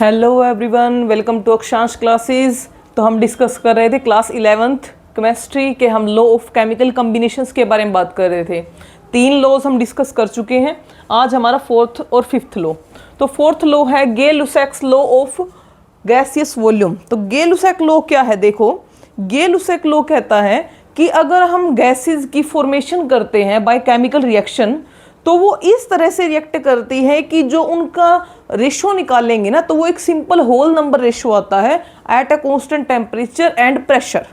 Hello everyone, welcome to अक्षांश classes. तो हम डिस्कस कर रहे थे क्लास 11th केमिस्ट्री के, हम लॉ ऑफ केमिकल कॉम्बिनेशंस के बारे में बात कर रहे थे। 3 लॉज हम डिस्कस कर चुके हैं। आज हमारा 4th और 5th लॉ। तो 4th लॉ है Gay-Lussac's law of gaseous volume. तो गे-लुसैक लॉ क्या है? देखो, गे-लुसैक लॉ कहता है कि अगर हम गैसेस की फॉर्मेशन करते हैं बाय केमिकल रिएक्शन, तो वो इस तरह से रिएक्ट करती है कि जो उनका रेशो निकालेंगे ना, तो वो एक सिंपल होल नंबर रेशो आता है at a constant temperature and pressure.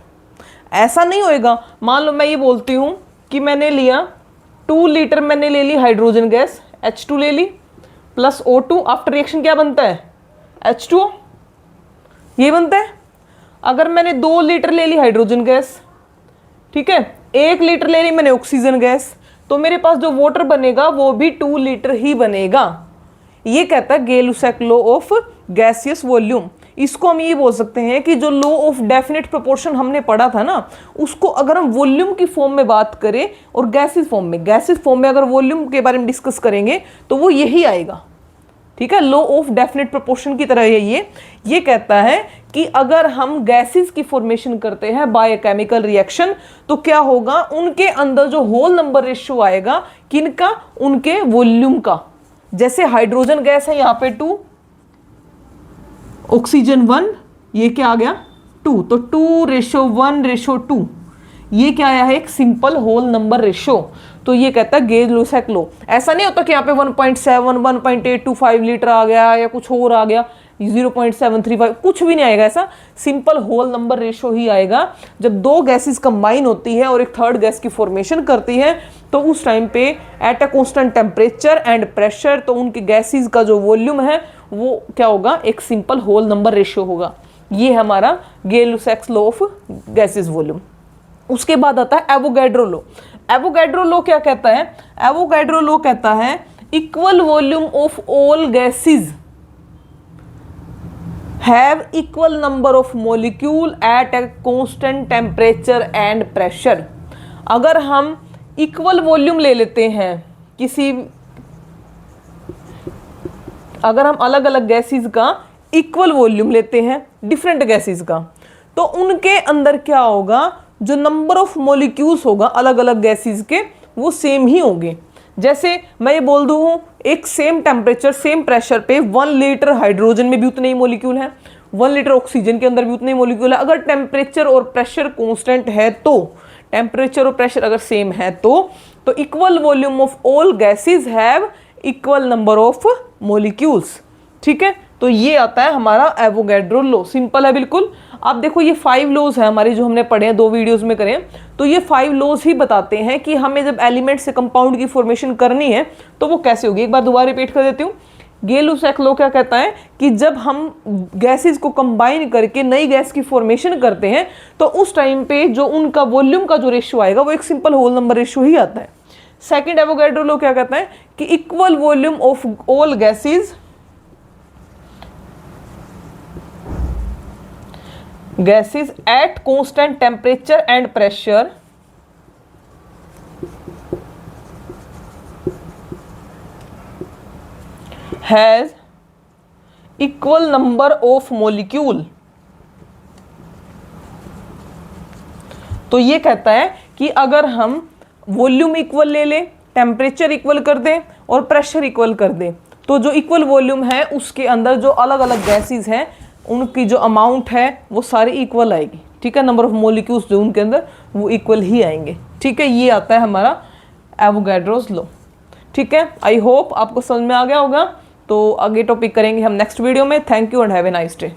ऐसा नहीं होएगा, मान लो मैं ये बोलती हूँ कि मैंने लिया 2 लीटर, मैंने ले ली हाइड्रोजन गैस H2 ले ली प्लस O2, आफ्टर रिएक्शन क्या बनता है? H2O, ये बनता है। अगर मैंने 2 लीटर ले ली हाइड्रोजन गैस, ठीक है, 1 लीटर ले ली मैंने ऑक्सीजन गैस, तो मेरे पास जो वाटर बनेगा वो भी 2 लीटर ही बनेगा। ये कहता है गे-लुसैक लॉ ऑफ गैसियस वॉल्यूम। इसको हम ये बोल सकते हैं कि जो लॉ ऑफ डेफिनेट प्रोपोर्शन हमने पढ़ा था ना, उसको अगर हम वॉल्यूम की फॉर्म में बात करें और गैसियस फॉर्म में अगर वॉल्यूम के बारे में डिस्कस करेंगे तो वो यही आएगा। ठीक है, लॉ ऑफ डेफिनेट प्रोपोर्शन की तरह है ये कहता है कि अगर हम गैसेस की फॉर्मेशन करते हैं बाय केमिकल रिएक्शन, तो क्या होगा, उनके अंदर जो होल नंबर रेशियो आएगा, किनका? उनके वॉल्यूम का। जैसे हाइड्रोजन गैस है यहाँ पे 2, ऑक्सीजन 1, ये क्या आ गया 2, तो 2:1:2, ये क्या आया है? एक सिंपल होल नंबर रेशियो। तो ये कहता है गे-लुसैक लॉ। ऐसा नहीं होता कि यहाँ पे 1.7, 1.825 लीटर आ गया या कुछ और आ गया, 0.735, कुछ भी नहीं आएगा। ऐसा सिंपल होल नंबर रेशियो ही आएगा। जब 2 गैसेस कंबाइन होती है और एक थर्ड गैस की फॉर्मेशन करती है, तो उस टाइम पे at a constant temperature and pressure, तो उनके गैसेस का जो वॉल्यूम है वो क्या होगा? एक सिंपल होल नंबर रेशियो होगा। ये हमारा गे-लुसैक लॉ ऑफ गैसेस वॉल्यूम। उसके बाद आता है एवोगैड्रो लॉ। एवोगैड्रो लॉ क्या कहता है? एवोगैड्रो लॉ कहता है equal volume of all gases have equal number of molecule at a constant temperature and pressure. अगर हम इक्वल वॉल्यूम ले लेते हैं अगर हम अलग अलग गैसेस का इक्वल वॉल्यूम लेते हैं डिफरेंट गैसेस का, तो उनके अंदर क्या होगा? जो नंबर ऑफ मॉलिक्यूल्स होगा अलग अलग गैसेस के, वो सेम ही होंगे। जैसे मैं ये बोल दूँ, एक सेम टेम्परेचर सेम प्रेशर पे 1 लीटर हाइड्रोजन में भी उतने ही मॉलिक्यूल हैं, 1 लीटर ऑक्सीजन के अंदर भी उतने ही मॉलिक्यूल है। अगर टेम्परेचर और प्रेशर कांस्टेंट है, तो टेम्परेचर और प्रेशर अगर सेम है, तो equal volume of all gases have equal number of molecules. ठीक है, तो ये आता है हमारा एवोगैड्रो लॉ। सिंपल है बिल्कुल। अब देखो, ये 5 लॉज है हमारे, जो हमने पढ़े हैं 2 वीडियोस में करें, तो ये 5 लॉज ही बताते हैं कि हमें जब एलिमेंट से कंपाउंड की फॉर्मेशन करनी है तो वो कैसे होगी। एक बार दोबारा रिपीट कर देती हूँ। गे-लुसैक लॉ क्या कहता है कि जब हम गैसेस को कंबाइन करके नई गैस की फॉर्मेशन करते हैं, तो उस टाइम पे जो उनका वॉल्यूम का जो रेशियो आएगा वो एक सिंपल होल नंबर रेशियो ही आता है। सेकेंड एवोगैड्रो लॉ क्या कहता है कि equal volume of all gases at constant temperature and pressure has equal number of molecule। तो ये कहता है कि अगर हम वॉल्यूम इक्वल ले लें, टेम्परेचर इक्वल कर दें और प्रेशर इक्वल कर दें, तो जो इक्वल वॉल्यूम है उसके अंदर जो अलग अलग गैसेस हैं उनकी जो अमाउंट है वो सारी इक्वल आएगी। ठीक है, नंबर ऑफ मॉलिक्यूल्स जो उनके अंदर वो इक्वल ही आएंगे। ठीक है, ये आता है हमारा एवोगैड्रोस लॉ। ठीक है, आई होप आपको समझ में आ गया होगा। तो आगे टॉपिक करेंगे हम नेक्स्ट वीडियो में। Thank you and have a nice day.